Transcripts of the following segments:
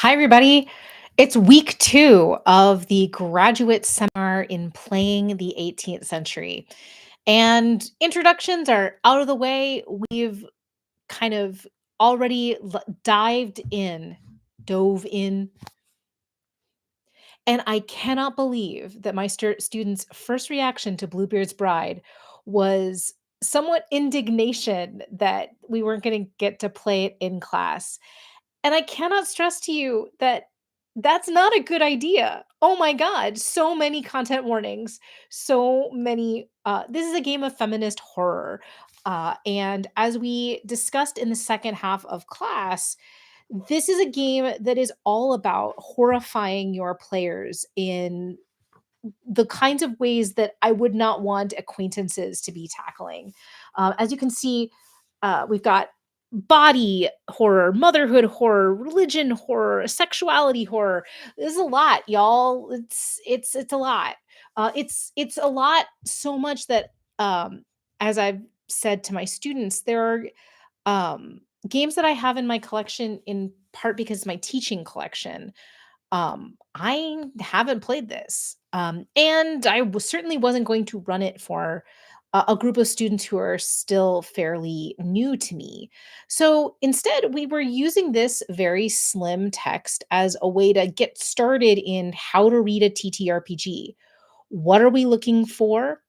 Hi, everybody. It's week two of the graduate seminar in playing the 18th century. And introductions are out of the way. We've kind of already dove in. And I cannot believe that my students' first reaction to Bluebeard's Bride was somewhat indignation that we weren't going to get to play it in class. And I cannot stress to you that that's not a good idea. Oh my god, so many content warnings, so many this is a game of feminist horror. And as we discussed in the second half of class, this is a game that is all about horrifying your players in the kinds of ways that I would not want acquaintances to be tackling. As you can see, we've got body horror, motherhood horror, religion horror, sexuality horror. This is a lot, y'all. It's a lot. It's a lot so much that as I've said to my students, there are games that I have in my collection in part because it's my teaching collection. I haven't played this. And certainly wasn't going to run it for a group of students who are still fairly new to me. So instead, we were using this very slim text as a way to get started in how to read a TTRPG. What are we looking for?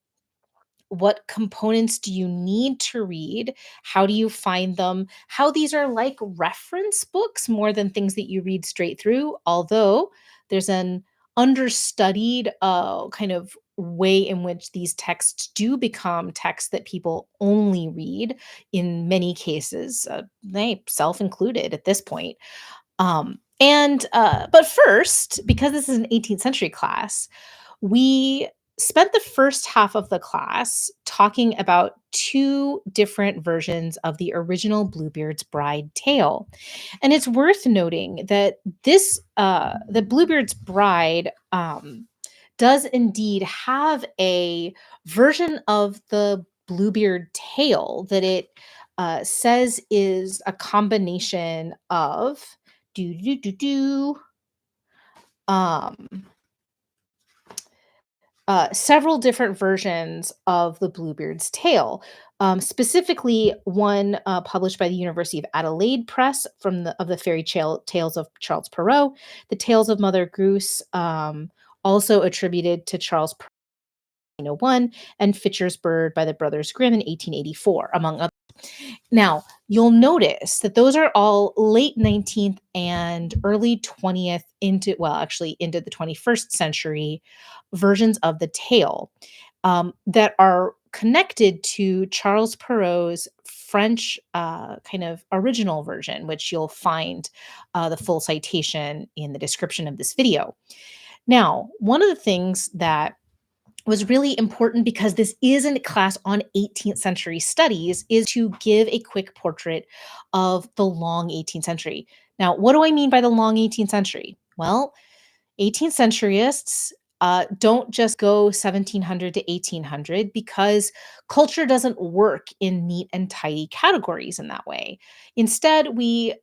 What components do you need to read? How do you find them? How these are like reference books more than things that you read straight through, although there's an understudied kind of way in which these texts do become texts that people only read in many cases, they self included at this point. But first, because this is an 18th century class, we spent the first half of the class talking about two different versions of the original Bluebeard's Bride tale. And it's worth noting that the Bluebeard's Bride does indeed have a version of the Bluebeard tale that it says is a combination of do do do do um several different versions of the Bluebeard's tale. Specifically, one published by the University of Adelaide Press from the fairy tales of Charles Perrault, the Tales of Mother Goose, also attributed to Charles Perrault in 1801, and Fitcher's Bird by the Brothers Grimm in 1884, among others. Now, you'll notice that those are all late 19th and early 20th actually into the 21st century versions of the tale that are connected to Charles Perrault's French kind of original version, which you'll find the full citation in the description of this video. Now, one of the things that was really important because this isn't a class on 18th century studies is to give a quick portrait of the long 18th century. Now, what do I mean by the long 18th century? Well, 18th centuryists don't just go 1700 to 1800 because culture doesn't work in neat and tidy categories in that way. Instead, we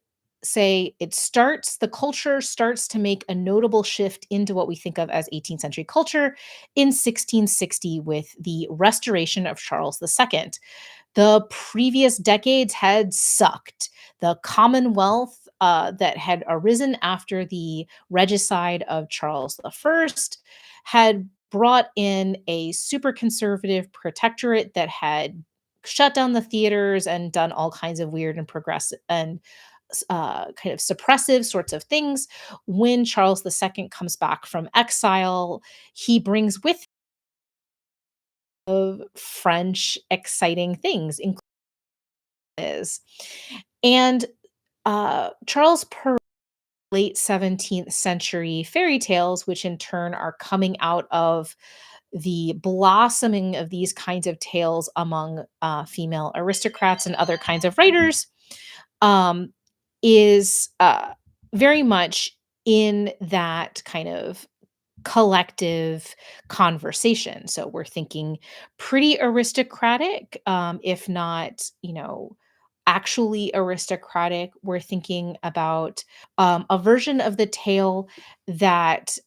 say the culture starts to make a notable shift into what we think of as 18th century culture in 1660 with the restoration of Charles II. The previous decades had sucked. The Commonwealth that had arisen after the regicide of Charles I had brought in a super conservative protectorate that had shut down the theaters and done all kinds of weird and progressive and kind of suppressive sorts of things. When Charles II comes back from exile, he brings with of French exciting things, including his. And Charles Perrault late 17th century fairy tales, which in turn are coming out of the blossoming of these kinds of tales among female aristocrats and other kinds of writers, um, is very much in that kind of collective conversation. So we're thinking pretty aristocratic, if not, actually aristocratic. We're thinking about a version of the tale that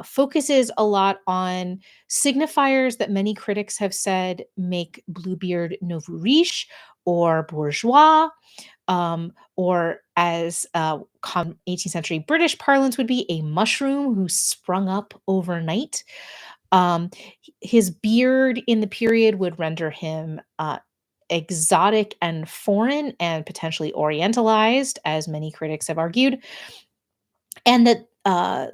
focuses a lot on signifiers that many critics have said make Bluebeard nouveau riche or bourgeois, or as 18th century British parlance would be, a mushroom who sprung up overnight. His beard in the period would render him exotic and foreign and potentially orientalized, as many critics have argued, and that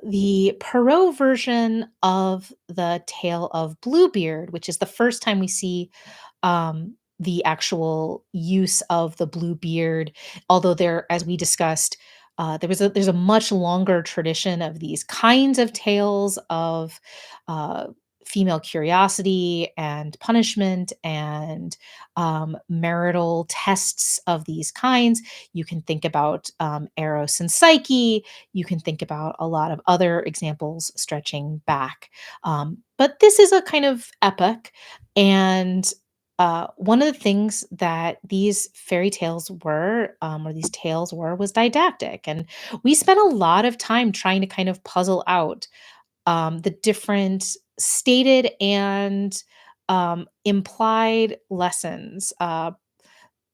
the Perrault version of the tale of Bluebeard, which is the first time we see the actual use of the blue beard, although there, as we discussed, there's a much longer tradition of these kinds of tales of uh, female curiosity and punishment and marital tests of these kinds. You can think about Eros and Psyche. You can think about a lot of other examples stretching back. But this is a kind of epic, and one of the things that these fairy tales were, or these tales were, was didactic. And we spent a lot of time trying to kind of puzzle out the different stated and implied lessons.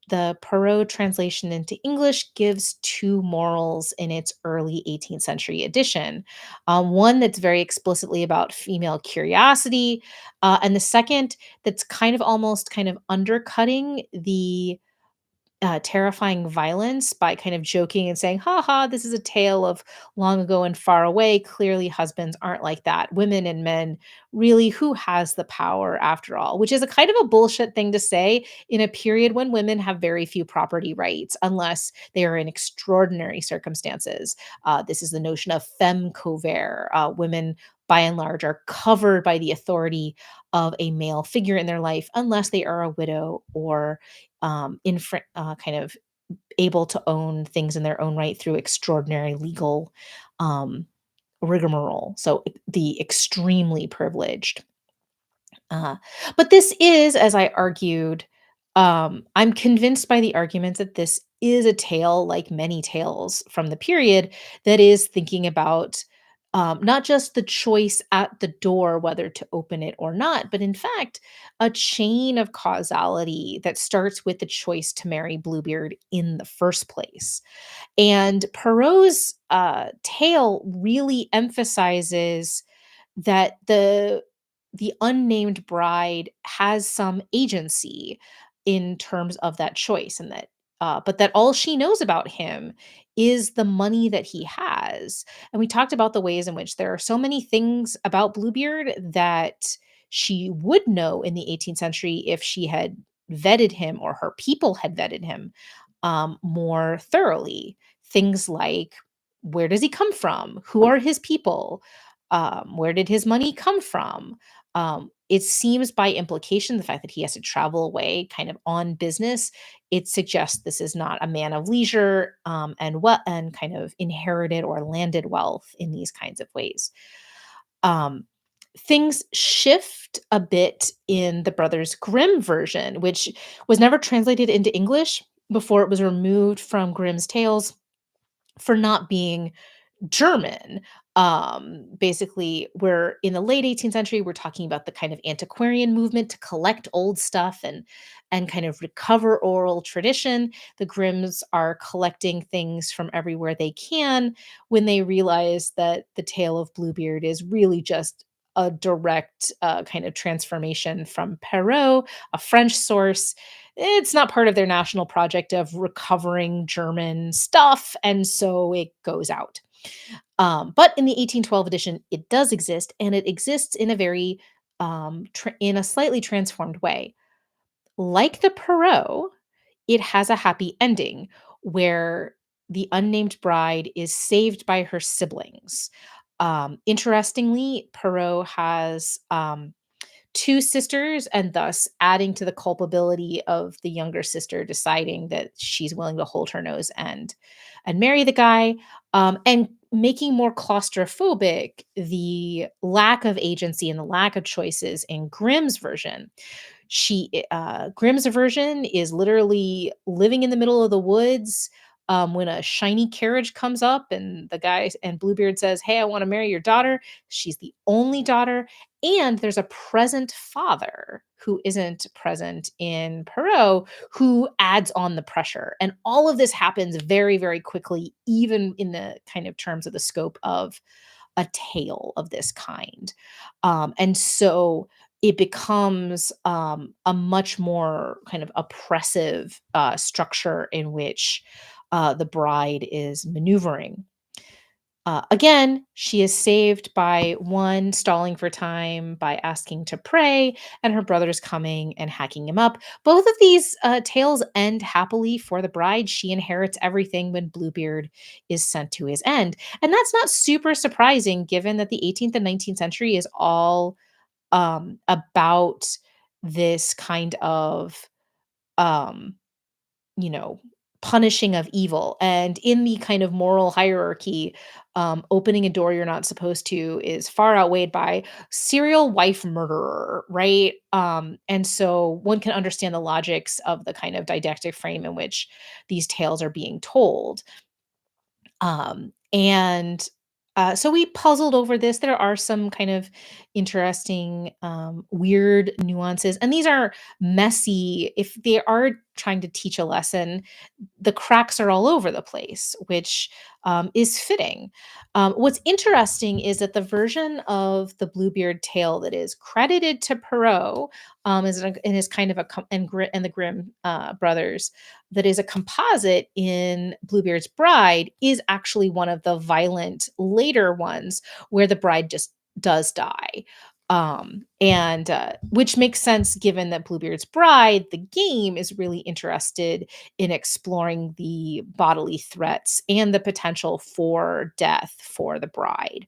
The Perrault translation into English gives two morals in its early 18th century edition. One that's very explicitly about female curiosity, and the second that's kind of almost kind of undercutting the terrifying violence by kind of joking and saying, "Ha ha, this is a tale of long ago and far away. Clearly, husbands aren't like that. Women and men, really, who has the power after all?" Which is a kind of a bullshit thing to say in a period when women have very few property rights, unless they are in extraordinary circumstances. This is the notion of femme couvert. Women, by and large, are covered by the authority of a male figure in their life, unless they are a widow or kind of able to own things in their own right through extraordinary legal um, rigmarole. So the extremely privileged. Uh, but this is, as I argued, I'm convinced by the arguments that this is a tale, like many tales from the period, that is thinking about not just the choice at the door, whether to open it or not, but in fact, a chain of causality that starts with the choice to marry Bluebeard in the first place. And Perrault's tale really emphasizes that the unnamed bride has some agency in terms of that choice, and that but that all she knows about him is the money that he has. And we talked about the ways in which there are so many things about Bluebeard that she would know in the 18th century if she had vetted him, or her people had vetted him more thoroughly. Things like, where does he come from? Who are his people? Where did his money come from? It seems by implication, the fact that he has to travel away kind of on business, it suggests this is not a man of leisure, and what and kind of inherited or landed wealth in these kinds of ways. Um, Things shift a bit in the Brothers Grimm version, which was never translated into English before it was removed from Grimm's tales for not being German. Basically, we're in the late 18th century, we're talking about the kind of antiquarian movement to collect old stuff and kind of recover oral tradition. The Grimms are collecting things from everywhere they can when they realize that the tale of Bluebeard is really just a direct kind of transformation from Perrault, a French source. It's not part of their national project of recovering German stuff, and so it goes out. But in the 1812 edition, it does exist, and it exists in a very in a slightly transformed way. Like the Perrault, it has a happy ending where the unnamed bride is saved by her siblings. Interestingly, Perrault has two sisters, and thus adding to the culpability of the younger sister deciding that she's willing to hold her nose and marry the guy, and making more claustrophobic the lack of agency and the lack of choices in Grimm's version. Grimm's version is literally living in the middle of the woods, when a shiny carriage comes up and Bluebeard says, "Hey, I wanna marry your daughter." She's the only daughter, and there's a present father who isn't present in Perrault, who adds on the pressure, and all of this happens very, very quickly, even in the kind of terms of the scope of a tale of this kind. And so it becomes a much more kind of oppressive structure in which the bride is maneuvering. Again, she is saved by one stalling for time by asking to pray, and her brother's coming and hacking him up. Both of these tales end happily for the bride. She inherits everything when Bluebeard is sent to his end. And that's not super surprising given that the 18th and 19th century is all about this kind of um, you know, punishing of evil. And in the kind of moral hierarchy, opening a door you're not supposed to is far outweighed by serial wife murderer, right? And so one can understand the logics of the kind of didactic frame in which these tales are being told. And so we puzzled over this. There are some kind of interesting, weird nuances, and these are messy. If they are trying to teach a lesson, the cracks are all over the place, which is fitting. What's interesting is that the version of the Bluebeard tale that is credited to Perrault and is kind of and the Grimm brothers, that is a composite in Bluebeard's Bride, is actually one of the violent later ones where the bride just does die. And which makes sense given that Bluebeard's Bride, the game, is really interested in exploring the bodily threats and the potential for death for the bride.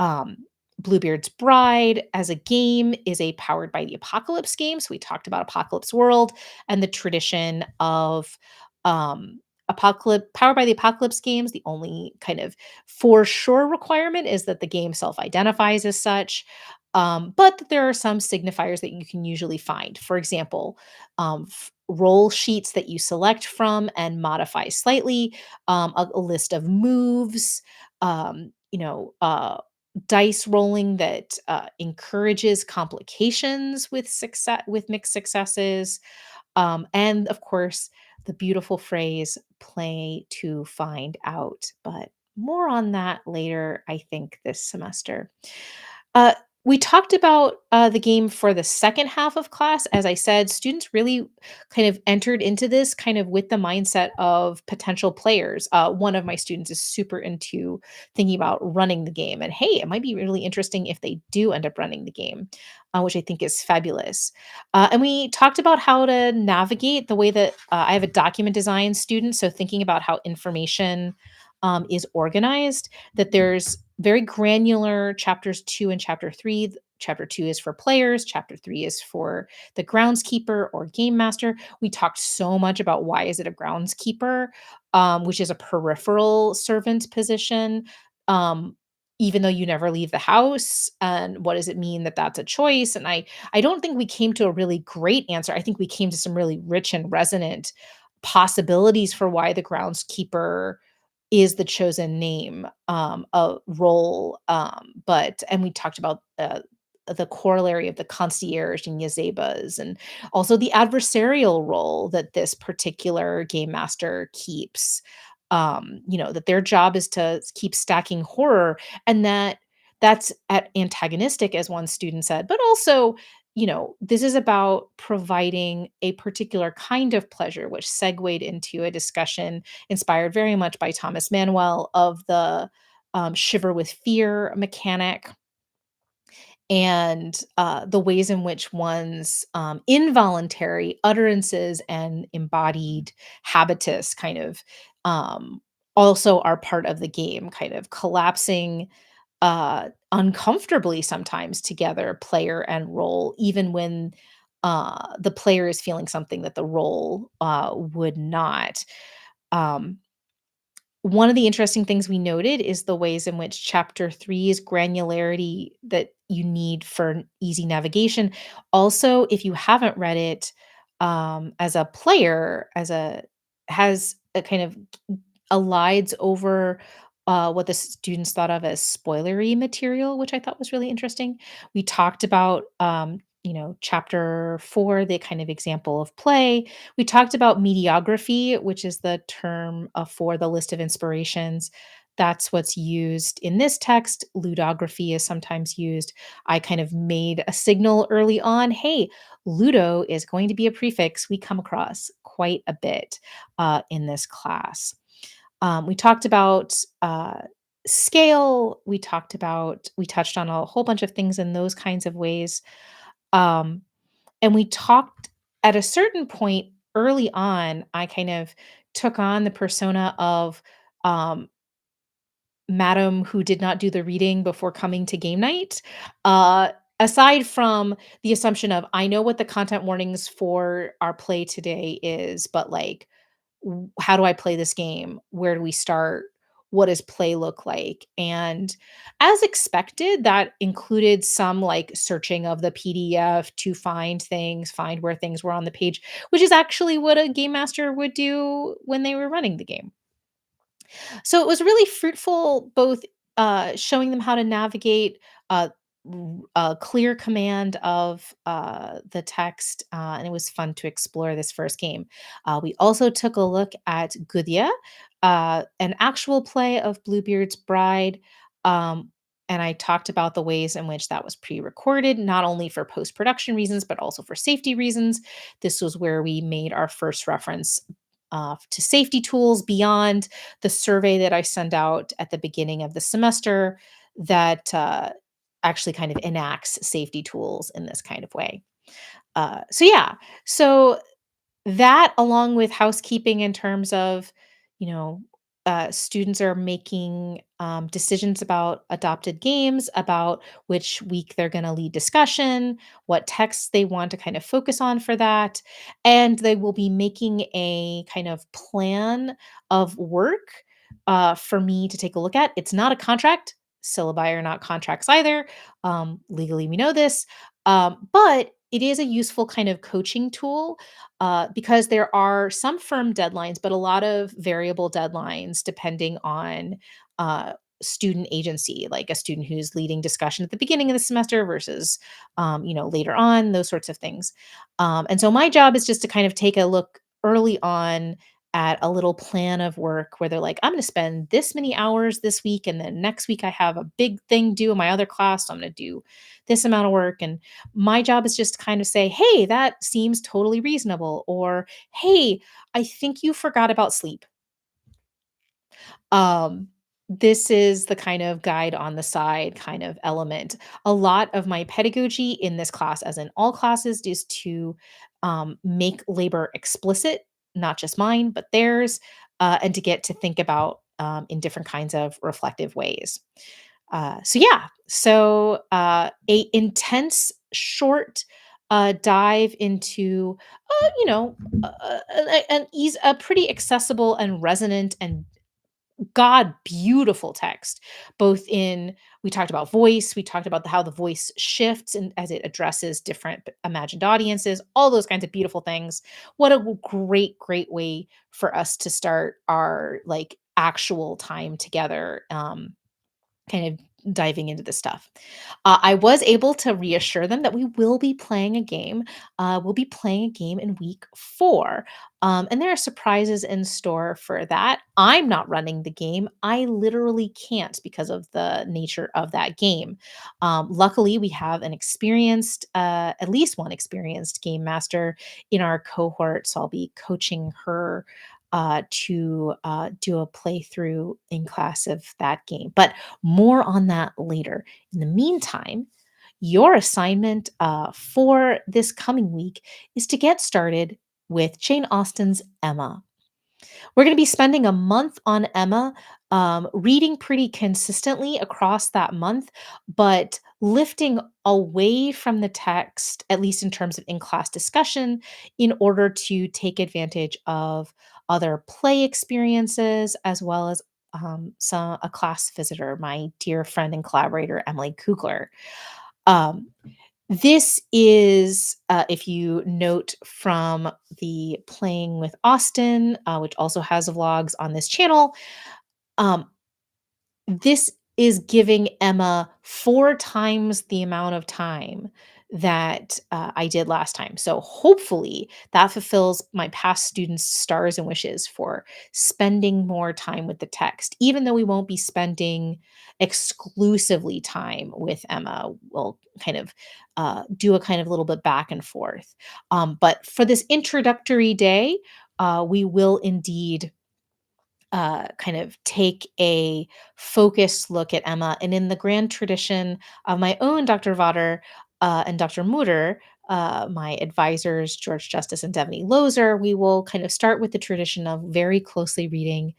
Um, Bluebeard's Bride as a game is a Powered by the Apocalypse game. So we talked about Apocalypse World and the tradition of apocalypse Powered by the Apocalypse games. The only kind of for sure requirement is that the game self-identifies as such. But that there are some signifiers that you can usually find. For example, roll sheets that you select from and modify slightly, a list of moves, dice rolling that encourages complications with mixed successes, and of course the beautiful phrase "play to find out." But more on that later, I think, this semester. Uh, we talked about the game for the second half of class. As I said, students really kind of entered into this kind of with the mindset of potential players. One of my students is super into thinking about running the game, and hey, it might be really interesting if they do end up running the game, which I think is fabulous. And we talked about how to navigate the way that I have a document design student, so thinking about how information is organized, that there's very granular chapters 2 and chapter 3. Chapter 2 is for players, chapter 3 is for the groundskeeper or game master. We talked so much about why is it a groundskeeper, which is a peripheral servant position. Even though you never leave the house, and what does it mean that that's a choice? And I don't think we came to a really great answer. I think we came to some really rich and resonant possibilities for why the groundskeeper is the chosen name, a role, and we talked about, the corollary of the concierge and Yazebas, and also the adversarial role that this particular game master keeps. That their job is to keep stacking horror, and that's at antagonistic, as one student said, but also, this is about providing a particular kind of pleasure, which segued into a discussion inspired very much by Thomas Manuel of the shiver with fear mechanic, and the ways in which one's involuntary utterances and embodied habitus kind of um, also are part of the game, kind of collapsing uncomfortably sometimes together, player and role, even when the player is feeling something that the role would not. Um, One of the interesting things we noted is the ways in which chapter 3's granularity that you need for easy navigation. Also, if you haven't read it, as a player, as a has a kind of elides over, what the students thought of as spoilery material, which I thought was really interesting. We talked about, chapter 4, the kind of example of play. We talked about mediography, which is the term, for the list of inspirations. That's what's used in this text. Ludography is sometimes used. I kind of made a signal early on, "Hey, ludo is going to be a prefix we come across quite a bit, in this class." We talked about scale. We touched on a whole bunch of things in those kinds of ways. Um, and we talked at a certain point early on, I kind of took on the persona of um, madam who did not do the reading before coming to game night. Uh, Aside from the assumption of I know what the content warnings for our play today is, but like how do I play this game? Where do we start? What does play look like? And as expected, that included some like searching of the PDF to find things, find where things were on the page, which is actually what a game master would do when they were running the game. So it was really fruitful, both showing them how to navigate a clear command of the text, and it was fun to explore this first game. We also took a look at Gudya, an actual play of Bluebeard's Bride. Um, and I talked about the ways in which that was pre recorded, not only for post production reasons, but also for safety reasons. This was where we made our first reference to safety tools beyond the survey that I send out at the beginning of the semester that actually kind of enacts safety tools in this kind of way. Yeah, so that along with housekeeping in terms of, you know, students are making decisions about adopted games, about which week they're going to lead discussion, what texts they want to kind of focus on for that. And they will be making a kind of plan of work for me to take a look at. It's not a contract. Syllabi are not contracts either. Legally, we know this. But it is a useful kind of coaching tool because there are some firm deadlines, but a lot of variable deadlines depending on uh, student agency, like a student who's leading discussion at the beginning of the semester versus, later on, those sorts of things. And so my job is just to kind of take a look early on at a little plan of work where they're like, I'm going to spend this many hours this week, and then next week I have a big thing due in my other class. So I'm going to do this amount of work. And my job is just to kind of say, "Hey, that seems totally reasonable," or "Hey, I think you forgot about sleep." Um, this is the kind of guide on the side kind of element. A lot of my pedagogy in this class, as in all classes, is to make labor explicit, not just mine, but theirs, and to get to think about in different kinds of reflective ways. A intense short dive into a pretty accessible and resonant and beautiful text. Both in We talked about voice, we talked about how the voice shifts and as it addresses different imagined audiences, all those kinds of beautiful things. What a great way for us to start our like actual time together. Kind of diving into this stuff. I was able to reassure them that we will be playing a game. We'll be playing a game in week 4. And there are surprises in store for that. I'm not running the game. I literally can't because of the nature of that game. Luckily, we have at least one experienced game master in our cohort. So I'll be coaching her to do a playthrough in class of that game. But more on that later. In the meantime, your assignment for this coming week is to get started with Jane Austen's Emma. We're going to be spending a month on Emma, reading pretty consistently across that month, but lifting away from the text, at least in terms of in class discussion, in order to take advantage of other play experiences as well as a class visitor, my dear friend and collaborator, Emily Kugler. Um, this is, if you note from the Playing with Austen, which also has vlogs on this channel, um, this is giving Emma 4 times the amount of time that, I did last time. So, hopefully, that fulfills my past students' stars and wishes for spending more time with the text. Even though we won't be spending exclusively time with Emma, we'll kind of, do a kind of little bit back and forth. But for this introductory day, we will indeed kind of take a focused look at Emma. And in the grand tradition of my own Dr. Vader and Dr. Mutter, my advisors, George Justice and Devaney Lozer, we will kind of start with the tradition of very closely reading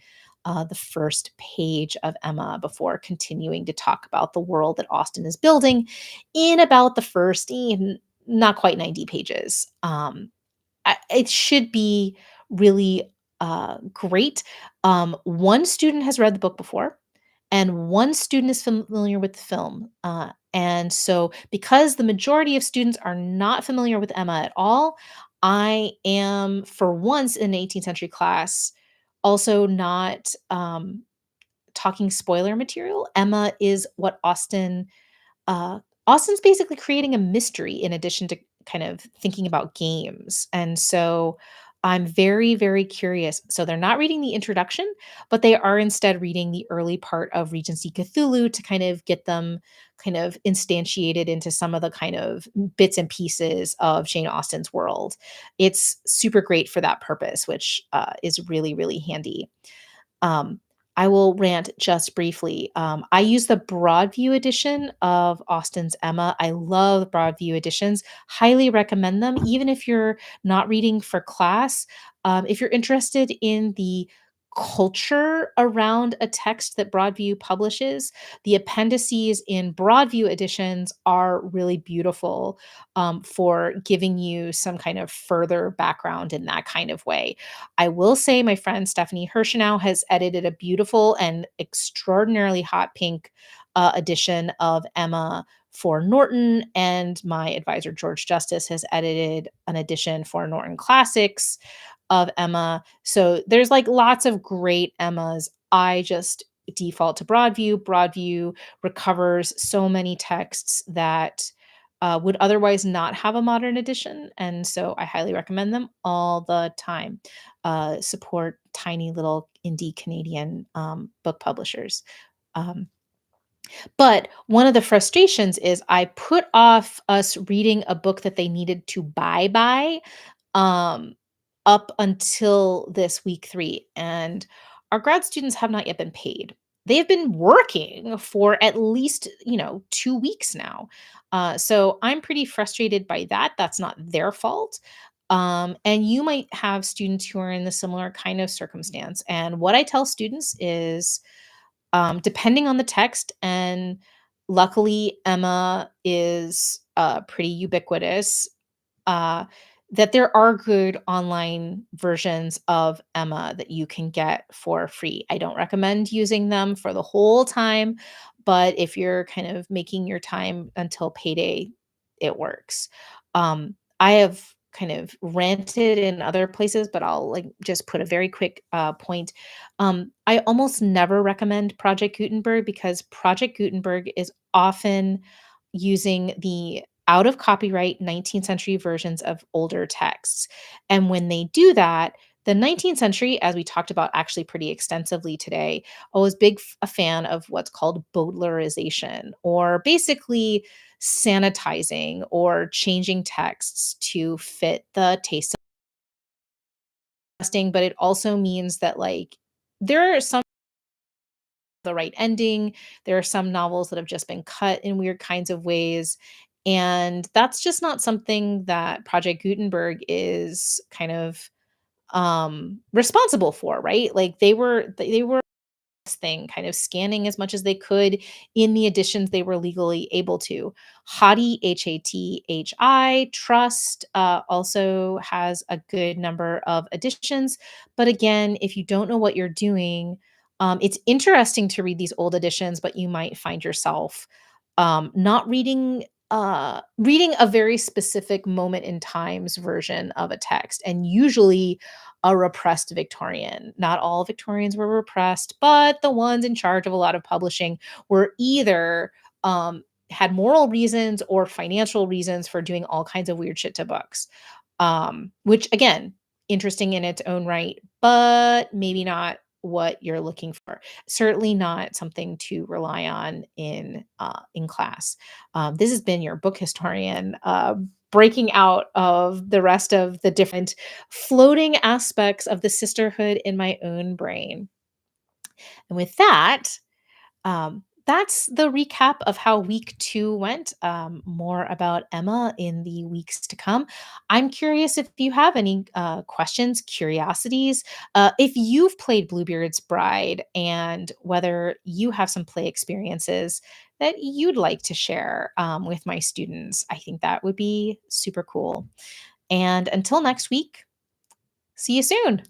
the first page of Emma before continuing to talk about the world that Austen is building in about the first, not quite 90 pages. It should be really, great. One student has read the book before, and one student is familiar with the film. And so, because the majority of students are not familiar with Emma at all, I am, for once in an 18th century class, also not talking spoiler material. Emma is what uh, Austen's basically creating a mystery in addition to kind of thinking about games. And so I'm very, very curious. So they're not reading the introduction, but they are instead reading the early part of Regency Cthulhu to kind of get them kind of instantiated into some of the kind of bits and pieces of Jane Austen's world. It's super great for that purpose, which is really, really handy. Um, I will rant just briefly. I use the Broadview edition of Austen's Emma. I love Broadview editions. Highly recommend them, even if you're not reading for class. If you're interested in the culture around a text that Broadview publishes, the appendices in Broadview editions are really beautiful for giving you some kind of further background in that kind of way. I will say my friend Stephanie Hirschenow has edited a beautiful and extraordinarily hot pink edition of Emma for Norton, and my advisor George Justice has edited an edition for Norton Classics of Emma. So there's like lots of great Emmas. I just default to Broadview. Broadview recovers so many texts that would otherwise not have a modern edition. And so I highly recommend them all the time. Support tiny little indie Canadian book publishers. Um, but one of the frustrations is I put off us reading a book that they needed to buy um, up until this week 3, and our grad students have not yet been paid. They have been working for at least, 2 weeks now. So I'm pretty frustrated by that. That's not their fault. And you might have students who are in the similar kind of circumstance. And what I tell students is, depending on the text, and luckily Emma is pretty ubiquitous, uh, that there are good online versions of Emma that you can get for free. I don't recommend using them for the whole time, but if you're kind of making your time until payday, it works. I have kind of ranted in other places, but I'll like just put a very quick point. I almost never recommend Project Gutenberg because Project Gutenberg is often using the out of copyright 19th century versions of older texts. And when they do that, the 19th century, as we talked about actually pretty extensively today, I was a fan of what's called Baudelarization, or basically sanitizing or changing texts to fit the taste of testing. But it also means that like there are some the right ending. There are some novels that have just been cut in weird kinds of ways. And that's just not something that Project Gutenberg is kind of responsible for, right? Like they were this thing kind of scanning as much as they could in the editions they were legally able to. Hottie, Hathi, Trust also has a good number of editions. But again, if you don't know what you're doing, It's interesting to read these old editions, but you might find yourself not reading a very specific moment in time's version of a text, and usually a repressed Victorian. Not all Victorians were repressed, but the ones in charge of a lot of publishing were either had moral reasons or financial reasons for doing all kinds of weird shit to books. Which again, interesting in its own right, but maybe not what you're looking for. Certainly not something to rely on in class. This has been your book historian, breaking out of the rest of the different floating aspects of the sisterhood in my own brain. And with that, that's the recap of how week 2 went. More about Emma in the weeks to come. I'm curious if you have any questions, curiosities, if you've played Bluebeard's Bride, and whether you have some play experiences that you'd like to share with my students. I think that would be super cool. And until next week, see you soon.